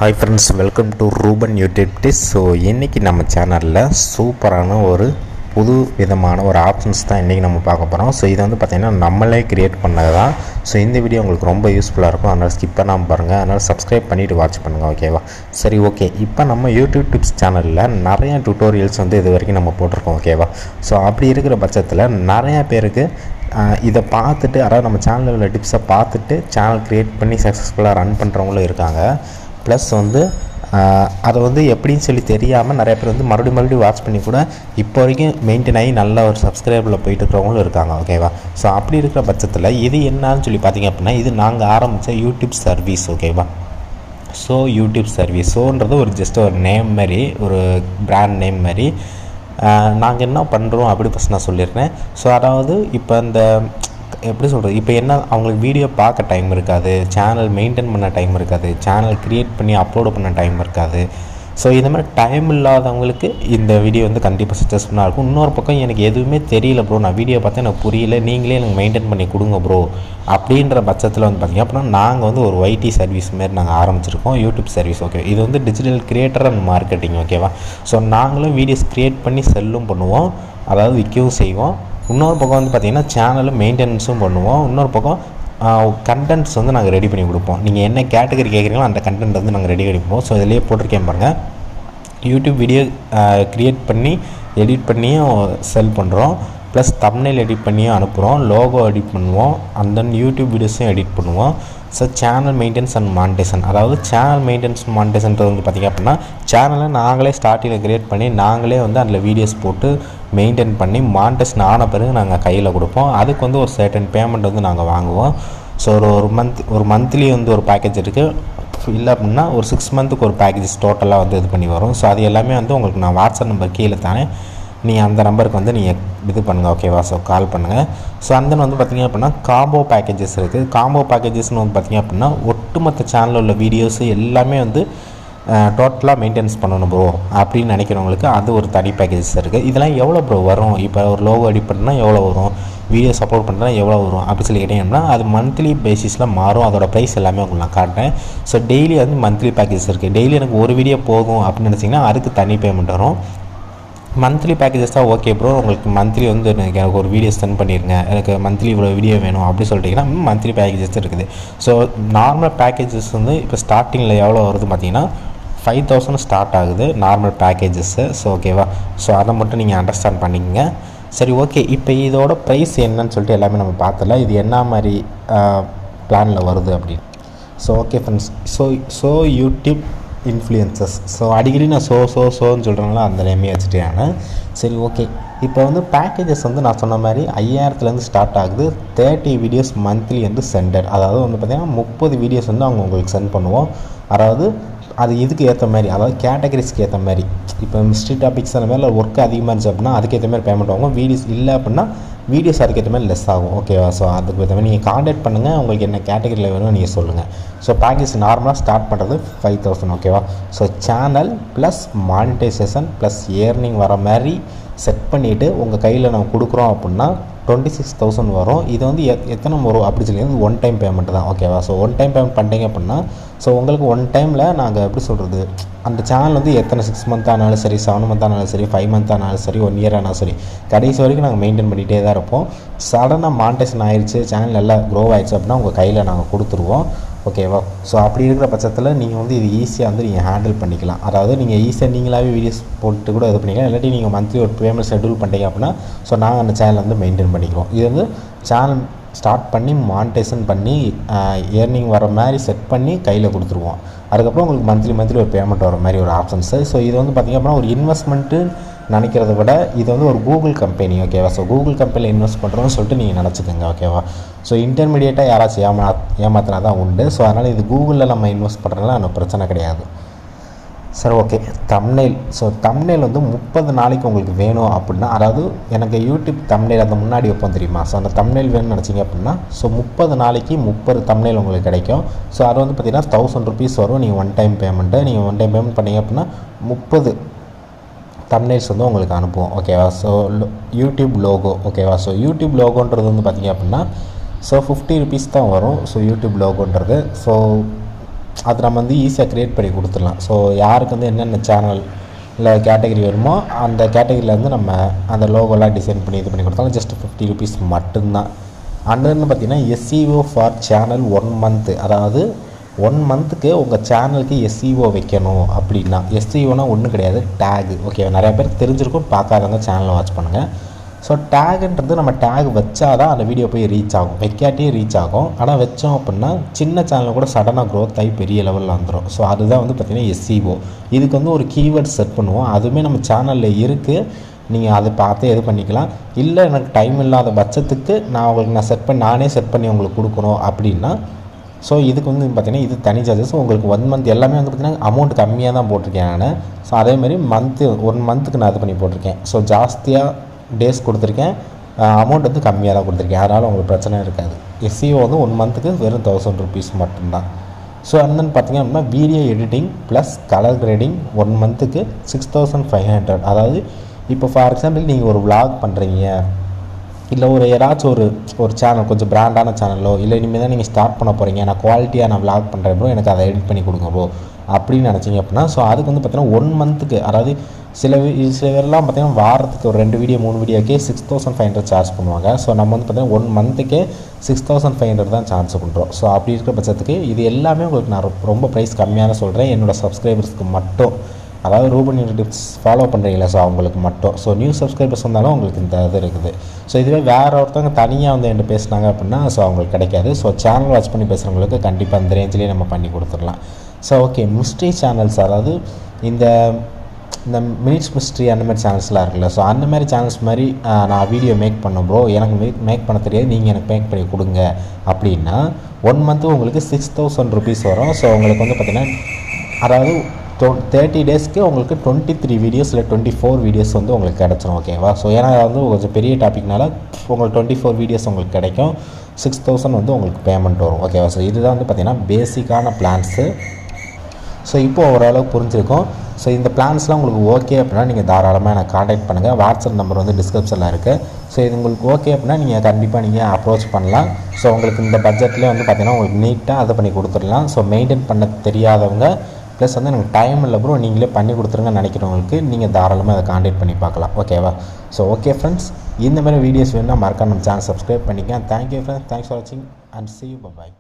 Hi friends, welcome to Ruban YouTube tips. So இன்றைக்கி நம்ம சேனலில் சூப்பரான ஒரு புது விதமான ஒரு ஆப்ஷன்ஸ் தான் இன்றைக்கி நம்ம பார்க்க போகிறோம். ஸோ இதை வந்து பார்த்திங்கன்னா நம்மளே க்ரியேட் பண்ணது தான். ஸோ இந்த வீடியோ உங்களுக்கு ரொம்ப யூஸ்ஃபுல்லாக இருக்கும், அதனால் ஸ்கிப் பண்ணாமல் பாருங்கள். அதனால் சப்ஸ்கிரைப் பண்ணிவிட்டு வாட்ச் பண்ணுங்கள், ஓகேவா? சரி, ஓகே. இப்போ நம்ம யூடியூப் டிப்ஸ் சேனலில் நிறைய டியூட்டோரியல்ஸ் வந்து இது வரைக்கும் நம்ம போட்டிருக்கோம், ஓகேவா? ஸோ அப்படி இருக்கிற பட்சத்தில் நிறையா பேருக்கு இதை பார்த்துட்டு, அதாவது நம்ம சேனலில் உள்ள டிப்ஸை பார்த்துட்டு சேனல் க்ரியேட் பண்ணி சக்ஸஸ்ஃபுல்லாக ரன் பண்ணுறவங்களும் இருக்காங்க. ப்ளஸ் வந்து அதை வந்து எப்படின்னு சொல்லி தெரியாமல் நிறைய பேர் வந்து மறுபடியும் வாட்ச் பண்ணி கூட இப்போ வரைக்கும் மெயின்டைன் ஆகி நல்ல ஒரு சப்ஸ்கிரைபில் போயிட்டு இருக்கிறவங்களும் இருக்காங்க, ஓகேவா? ஸோ அப்படி இருக்கிற பட்சத்தில் இது என்னன்னு சொல்லி பார்த்திங்க அப்படின்னா, இது நாங்கள் ஆரம்பித்த யூடியூப் சர்வீஸ், ஓகேவா? ஸோ யூடியூப் சர்வீஸ் ஸோன்றது ஒரு ஜஸ்ட் ஒரு நேம் மாதிரி, ஒரு பிராண்ட் நேம் மாதிரி. நாங்கள் என்ன பண்ணுறோம் அப்படி ஃபஸ்ட் நான் சொல்லிடுறேன். ஸோ அதாவது இப்போ இந்த எப்படி சொல்கிறது, இப்போ என்ன அவங்களுக்கு வீடியோ பார்க்க டைம் இருக்காது, சேனல் மெயின்டைன் பண்ண டைம் இருக்காது, சேனல் க்ரியேட் பண்ணி அப்லோடு பண்ண டைம் இருக்காது. ஸோ இந்த மாதிரி டைம் இல்லாதவங்களுக்கு இந்த வீடியோ வந்து கண்டிப்பாக சக்ஸஸ்ஃபுல்லாக இருக்கும். இன்னொரு பக்கம் எனக்கு எதுவுமே தெரியல ப்ரோ, நான் வீடியோ பார்த்தா எனக்கு புரியல, நீங்களே எனக்கு மெயின்டைன் பண்ணி கொடுங்க ப்ரோ அப்படின்ற பட்சத்தில் வந்து பார்த்திங்க அப்படின்னா நாங்கள் வந்து ஒரு ஒய்டி சர்வீஸ் மாரி நாங்கள் ஆரம்பிச்சிருக்கோம், யூடியூப் சர்வீஸ், ஓகே? இது வந்து டிஜிட்டல் கிரியேட்டர் அண்ட் மார்க்கெட்டிங், ஓகேவா? ஸோ நாங்களும் வீடியோஸ் க்ரியேட் பண்ணி செல்லும் பண்ணுவோம், அதாவது விற்கவும் செய்வோம். இன்னொரு பக்கம் வந்து பார்த்திங்கன்னா சேனலும் மெயின்டெனன்ஸும் பண்ணுவோம். இன்னொரு பக்கம் கண்டென்ட்ஸ் வந்து நாங்கள் ரெடி பண்ணி கொடுப்போம். நீங்கள் என்ன கேட்டகரி கேட்குறீங்களோ அந்த கண்டென்ட் வந்து நாங்கள் ரெடி பண்ணிப்போம். ஸோ இதிலேயே போட்டிருக்கேன் பாருங்கள், யூடியூப் வீடியோ க்ரியேட் பண்ணி எடிட் பண்ணியும் செல் பண்ணுறோம், ப்ளஸ் தம்ப்நெயில் எடிட் பண்ணியும் அனுப்புகிறோம், லோகோ எடிட் பண்ணுவோம், அண்ட் தென் யூடியூப் வீடியோஸும் எடிட் பண்ணுவோம். So channel maintenance and monetisation, அதாவது சேனல் மெயின்டெனன்ஸ் மானிட்டைசேஷன்றது வந்து பார்த்திங்க அப்படின்னா சேனலை நாங்களே ஸ்டார்டிங்கில் க்ரியேட் பண்ணி நாங்களே வந்து அதில் வீடியோஸ் போட்டு மெயின்டைன் பண்ணி மானிட்டைசேஷன் ஆன பிறகு நாங்கள் கையில் கொடுப்போம். அதுக்கு வந்து ஒரு சர்டன் பேமெண்ட் வந்து நாங்கள் வாங்குவோம். ஸோ ஒரு மந்த்லி வந்து ஒரு பேக்கேஜ் இருக்குது, இல்லை அப்படின்னா ஒரு 6 மந்த்துக்கு ஒரு பேக்கேஜஸ் டோட்டலாக வந்து இது பண்ணி வரும். ஸோ அது எல்லாமே வந்து உங்களுக்கு நான் வாட்ஸ்அப் நம்பர் கீழே தானே, நீங்கள் அந்த நம்பருக்கு வந்து நீங்கள் இது பண்ணுங்கள், ஓகேவா? ஸோ கால் பண்ணுங்கள். ஸோ அந்த வந்து பார்த்திங்க அப்படின்னா காம்போ பேக்கேஜஸ் இருக்குது. காம்போ பேக்கேஜஸ்னு வந்து பார்த்திங்க அப்படின்னா ஒட்டுமொத்த சேனலில் உள்ள வீடியோஸு எல்லாமே வந்து டோட்டலாக மெயின்டெனன்ஸ் பண்ணணும் ப்ரோ அப்படின்னு நினைக்கிறவங்களுக்கு அது ஒரு தனி பேக்கேஜஸ் இருக்குது. இதெல்லாம் எவ்வளோ ப்ரோ வரும்? இப்போ ஒரு லோகோ எடிட் பண்ணுறதுனா எவ்வளோ வரும், வீடியோ சப்போர்ட் பண்ணுறதுனா எவ்வளோ வரும் அப்படி சொல்லி கேட்டிங்கன்னா அது மந்த்லி பேசிஸில் மாறும். அதோட ப்ரைஸ் எல்லாமே உங்களுக்கு நான் காட்டுறேன். ஸோ டெய்லி வந்து மந்த்லி பேக்கேஜஸ் இருக்குது. டெய்லி எனக்கு ஒரு வீடியோ போகும் அப்படின்னு நினச்சிங்கன்னா அதுக்கு தனி பேமெண்ட் வரும். மந்த்லி பேக்கேஜஸ் தான் ஓகே ப்ரோ, உங்களுக்கு மந்த்லி வந்து எனக்கு ஒரு வீடியோ சென்ட் பண்ணிடுங்க, எனக்கு மந்த்லி இவ்வளோ வீடியோ வேணும் அப்படி சொல்லிட்டிங்கன்னா மந்த்லி பேக்கேஜஸ் இருக்குது. ஸோ நார்மல் பேக்கேஜஸ் வந்து இப்போ ஸ்டார்டிங்கில் எவ்வளோ வருது பார்த்தீங்கன்னா 5000 ஸ்டார்ட் ஆகுது நார்மல் பேக்கேஜஸ்ஸு. ஸோ ஓகேவா? ஸோ அதை மட்டும் நீங்கள் அண்டர்ஸ்டாண்ட் பண்ணிக்கங்க. சரி, ஓகே. இப்போ இதோட ப்ரைஸ் என்னன்னு சொல்லிட்டு எல்லாமே நம்ம பார்த்தல, இது என்ன மாதிரி பிளானில் வருது அப்படின்னு. So okay friends, so YouTube influences, so அடிக்கடி நான் ஸோன்னு சொல்கிறேங்களா, அந்த நேமே வச்சுட்டேன். சரி, ஓகே. இப்போ வந்து பேக்கேஜஸ் வந்து நான் சொன்ன மாதிரி 5000லேருந்து ஸ்டார்ட் ஆகுது. 30 வீடியோஸ் மந்த்லி வந்து சென்டர், அதாவது வந்து பார்த்திங்கன்னா 30 வீடியோஸ் வந்து அவங்க உங்களுக்கு சென்ட் பண்ணுவோம். அதாவது அது இதுக்கு ஏற்ற மாதிரி, அதாவது கேட்டகரிஸ்க்கு ஏற்ற மாதிரி. இப்போ மிஸ்ட்ரி டாபிக்ஸ் அந்த மாதிரி ஒர்க் அதிகமாக இருந்துச்சு அப்படின்னா அதுக்கேற்ற மாதிரி பேமெண்ட் ஆகும். வீடியோஸ் இல்லை அப்படின்னா வீடியோஸ் அதுக்கேற்ற மாதிரி லெஸ் ஆகும், ஓகேவா? ஸோ அதுக்கு ஏற்ற மாதிரி நீங்கள் கான்டாக்ட் பண்ணுங்கள், உங்களுக்கு என்ன கேட்டகரியில் வேணும்னு நீங்கள் சொல்லுங்கள். ஸோ பேக்கேஜ் நார்மலாக ஸ்டார்ட் பண்ணுறது 5000, ஓகேவா? So channel plus monetisation plus earning வர மாதிரி செட் பண்ணிவிட்டு உங்கள் கையில் நம்ம கொடுக்குறோம் அப்படின்னா 26,000 வரும். இது வந்து எத்தனை வரும் அப்படி சொல்லி ஒன் டைம் பேமெண்ட் தான், ஓகேவா? ஸோ ஒன் டைம் பேமெண்ட் பண்ணிட்டீங்க அப்படின்னா ஸோ உங்களுக்கு ஒன் டைமில் நாங்கள் எப்படி சொல்கிறது, அந்த சேனல் வந்து எத்தனை 6 மந்த் ஆனாலும் சரி, 7 மந்த் ஆனாலும் சரி, 5 மந்த் ஆனாலும் சரி, 1 இயர் ஆனாலும் சரி, கடைசி வரைக்கும் நாங்கள் மெயின்டைன் பண்ணிகிட்டே தான் இருப்போம். சடனாக மானிட்டைசேஷன் ஆயிடுச்சு, சேனல் நல்லா க்ரோ ஆயிடுச்சு அப்படின்னா உங்கள் கையில் நாங்கள் கொடுத்துருவோம், ஓகேவா? ஸோ அப்படி இருக்கிற பட்சத்தில் நீங்கள் வந்து இது ஈஸியாக வந்து நீங்கள் ஹேண்டில் பண்ணிக்கலாம். அதாவது நீங்கள் ஈஸியாக நீங்களாகவே வீடியோஸ் போட்டு கூட இது பண்ணிக்கலாம். இல்லாட்டி நீங்கள் மந்த்லி ஒரு பேமெண்ட் ஷெட்யூல் பண்ணிட்டீங்க அப்படின்னா ஸோ நாங்கள் அந்த சேனல் வந்து மெயின்டைன் பண்ணிக்கிறோம். இது வந்து சேனல் ஸ்டார்ட் பண்ணி மானிட்டைசேஷன் பண்ணி ஏர்னிங் வர மாதிரி செட் பண்ணி கையில் கொடுத்துருவோம். அதுக்கப்புறம் உங்களுக்கு மந்த்லி ஒரு பேமெண்ட் வர மாதிரி ஒரு ஆப்ஷன்ஸு. ஸோ இது வந்து பார்த்திங்க அப்படின்னா ஒரு இன்வெஸ்ட்மெண்ட்டு நினைக்கிறத விட இது வந்து ஒரு கூகுள் கம்பெனி, ஓகேவா? ஸோ கூகுள் கம்பெனியில் இன்வெஸ்ட் பண்ணுறோன்னு சொல்லிட்டு நீங்கள் நினச்சிக்கோங்க, ஓகேவா? ஸோ இன்டர்மீடியேட்டாக யாராச்சும் ஏமாத்தினா தான் உண்டு. ஸோ அதனால் இது கூகுளில் நம்ம இன்வெஸ்ட் பண்ணுறதுனால எனக்கு பிரச்சனை கிடையாது. சரி, ஓகே. தம்ப்நெயில், ஸோ தம்ப்நெயில் வந்து 30 நாளைக்கு உங்களுக்கு வேணும் அப்படின்னா, அதாவது எனக்கு யூடியூப் தம்ப்நெயில் அந்த முன்னாடி வைப்போம் தெரியுமா? ஸோ அந்த தம்ப்நெயில் வேணும்னு நினச்சிங்க அப்படின்னா ஸோ 30 நாளைக்கு 30 தம்ப்நெயில் உங்களுக்கு கிடைக்கும். ஸோ அது வந்து பார்த்திங்கன்னா 1000 ருபீஸ் வரும். நீங்கள் ஒன் டைம் பேமெண்ட்டு, நீங்கள் ஒன் டைம் பேமெண்ட் பண்ணிங்க அப்படின்னா 30 தம்ப்நெயில்ஸ் வந்து உங்களுக்கு அனுப்புவோம், ஓகேவா? ஸோ யூடியூப் லோகோ, ஓகேவா? ஸோ யூடியூப் லோகோன்றது வந்து பார்த்திங்க அப்படின்னா ஸோ 50 ருபீஸ் தான் வரும். ஸோ யூடியூப் லோகோன்றது ஸோ அது நம்ம வந்து ஈஸியாக க்ரியேட் பண்ணி கொடுத்துடலாம். ஸோ யாருக்கு வந்து என்னென்ன சேனல் இல்லை கேட்டகரி வருமோ அந்த கேட்டகரியில் வந்து நம்ம அந்த லோகோலாம் டிசைன் பண்ணி இது பண்ணி கொடுத்தாலும் ஜஸ்ட் 50 rupees மட்டும்தான். அண்டர்னு பார்த்தீங்கன்னா SEO ஃபார் சேனல் 1 month, அதாவது 1 monthக்கு உங்கள் சேனலுக்கு SEO வைக்கணும் அப்படின்னா, SEOனா ஒன்றும் கிடையாது, டேகு. ஓகே, நிறையா பேர் தெரிஞ்சிருக்கும், பார்க்காதவங்க சேனலை வாட்ச் பண்ணுங்கள். ஸோ டேகுன்றது நம்ம டேக் வச்சா தான் அந்த வீடியோ போய் ரீச் ஆகும், வைக்காட்டியே ரீச் ஆகும். ஆனால் வச்சோம் அப்படின்னா சின்ன சேனலில் கூட சடனாக க்ரோத் ஆகி பெரிய லெவலில் வந்துடும். ஸோ அதுதான் வந்து பார்த்திங்கன்னா SEO. இதுக்கு வந்து ஒரு கீவேர்ட் செட் பண்ணுவோம், அதுவுமே நம்ம சேனலில் இருக்குது. நீங்கள் அதை பார்த்து எது பண்ணிக்கலாம். இல்லை எனக்கு டைம் இல்லாத பட்சத்துக்கு நானே செட் பண்ணி உங்களுக்கு கொடுக்கணும் அப்படின்னா, ஸோ இதுக்கு வந்து பார்த்திங்கன்னா இது தனி சார்ஜஸ். உங்களுக்கு 1 month எல்லாமே வந்து பார்த்திங்கன்னா அமௌண்ட் கம்மியாக தான் போட்டிருக்கேன் நான். ஸோ அதேமாதிரி 1 monthக்கு நான் இது பண்ணி போட்டிருக்கேன். ஸோ ஜாஸ்தியாக டேஸ் கொடுத்துருக்கேன், அமௌண்ட் வந்து கம்மியாக தான் கொடுத்துருக்கேன். அதனால் உங்களுக்கு பிரச்சனை இருக்காது. SEO வந்து 1 monthக்கு வெறும் 1000 rupees மட்டும்தான். ஸோ அண்ட் பார்த்திங்க அப்படின்னா video editing plus colour grading 1 monthக்கு 6500. அதாவது இப்போ ஃபார் எக்ஸாம்பிள் நீங்கள் ஒரு vlog பண்ணுறீங்க, இல்லை யாராச்சும் ஒரு சேனல் கொஞ்சம் பிராண்டான சேனலோ, இல்லை இனிமேல் தான் நீங்கள் ஸ்டார்ட் பண்ண போகிறீங்க, நான் குவாலிட்டியாக நான் vlog பண்ணுறேன் ப்ரோ, எனக்கு அதை எடிட் பண்ணி கொடுங்க ப்ரோ அப்படின்னு நினச்சிங்க அப்படின்னா, ஸோ அதுக்கு வந்து பார்த்திங்கன்னா 1 monthக்கு, அதாவது சில பேர்லாம் பார்த்திங்கன்னா வாரத்துக்கு ஒரு 2 வீடியோ 3 வீடியோக்கே 6500 சார்ஜ் பண்ணுவாங்க. ஸோ நம்ம வந்து பார்த்திங்கன்னா 1 monthக்கே 6500 தான் சார்ஜ் பண்ணுறோம். ஸோ அப்படி இருக்கிற பட்சத்துக்கு இது எல்லாமே உங்களுக்கு நான் ரொம்ப ப்ரைஸ் கம்மியான சொல்கிறேன், என்னோடய சப்ஸ்கிரைபர்ஸ்க்கு மட்டும். அதாவது ரூபன் யூடியூப் ஃபாலோ பண்ணுறீங்களா, ஸோ அவங்களுக்கு மட்டும். ஸோ நியூ சப்ஸ்கிரைபர்ஸ் வந்தாலும் உங்களுக்கு இந்த இது இருக்குது. ஸோ இதுவே வேறு ஒருத்தவங்க தனியாக வந்து என்கிட்ட பேசுனாங்க அப்படின்னா ஸோ அவங்களுக்கு கிடைக்காது. ஸோ சேனல் வாட்ச் பண்ணி பேசுகிறவங்களுக்கு கண்டிப்பாக இந்த ரேஞ்சிலே நம்ம பண்ணி கொடுத்துடலாம். ஸோ ஓகே, மிஸ்ட்ரி சேனல்ஸ், அதாவது இந்த மினிட்ஸ் மிஸ்ட்ரி அந்த மாதிரி சேனல்ஸ்லாம் இருக்குல்ல, ஸோ அந்த மாதிரி சேனல்ஸ் மாதிரி நான் வீடியோ மேக் பண்ண ப்ரோ, எனக்கு மேக் பண்ண தெரியாது, நீங்கள் எனக்கு மேக் பண்ணி கொடுங்க அப்படின்னா 1 month உங்களுக்கு 6000 rupees வரும். ஸோ உங்களுக்கு வந்து பார்த்திங்கன்னா அதாவது 30 daysக்கு உங்களுக்கு 23 வீடியோஸ் இல்லை 24 வீடியோஸ் வந்து உங்களுக்கு கிடச்சிரும். ஓகேவா? ஸோ ஏன்னா வந்து கொஞ்சம் பெரிய டாபிக்னால உங்களுக்கு 24 வீடியோஸ் உங்களுக்கு கிடைக்கும், 6000 வந்து உங்களுக்கு பேமெண்ட் வரும். ஓகேவா? ஸோ இதுதான் வந்து பார்த்திங்கன்னா பேசிக்கான பிளான்ஸு. ஸோ இப்போ ஓரளவு புரிஞ்சிருக்கும். ஸோ இந்த பிளான்ஸ்லாம் உங்களுக்கு ஓகே அப்படின்னா நீங்கள் தாராளமாக எனக்கு காண்டாக்ட் பண்ணுங்கள். வாட்ஸ்அப் நம்பர் வந்து டிஸ்கிரிப்ஷனில் இருக்குது. ஸோ இது உங்களுக்கு ஓகே அப்படின்னா நீங்கள் கண்டிப்பாக நீங்கள் அப்ரோச் பண்ணலாம். ஸோ உங்களுக்கு இந்த பட்ஜெட்லேயே வந்து பார்த்திங்கன்னா உங்களுக்கு நீட்டாக அதை பண்ணி கொடுத்துடலாம். ஸோ மெயின்டைன் பண்ண தெரியாதவங்க ப்ளஸ் வந்து எனக்கு டைம் இல்லை ப்ரோ நீங்களே பண்ணி கொடுத்துருங்கன்னு நினைக்கிறவங்களுக்கு நீங்கள் தாராளமாக அதை காண்டாக்ட் பண்ணி பார்க்கலாம். ஓகேவா? ஸோ ஓகே ஃப்ரெண்ட்ஸ், இந்த மாதிரி வீடியோஸ் வேணும்னா மறக்காம நம்ம சேனல் சப்ஸ்கிரைப் பண்ணிக்கேன். தேங்க்யூ ஃப்ரெண்ட்ஸ், தேங்க்ஸ் ஃபார் வாட்சிங் அண்ட் see you, bye.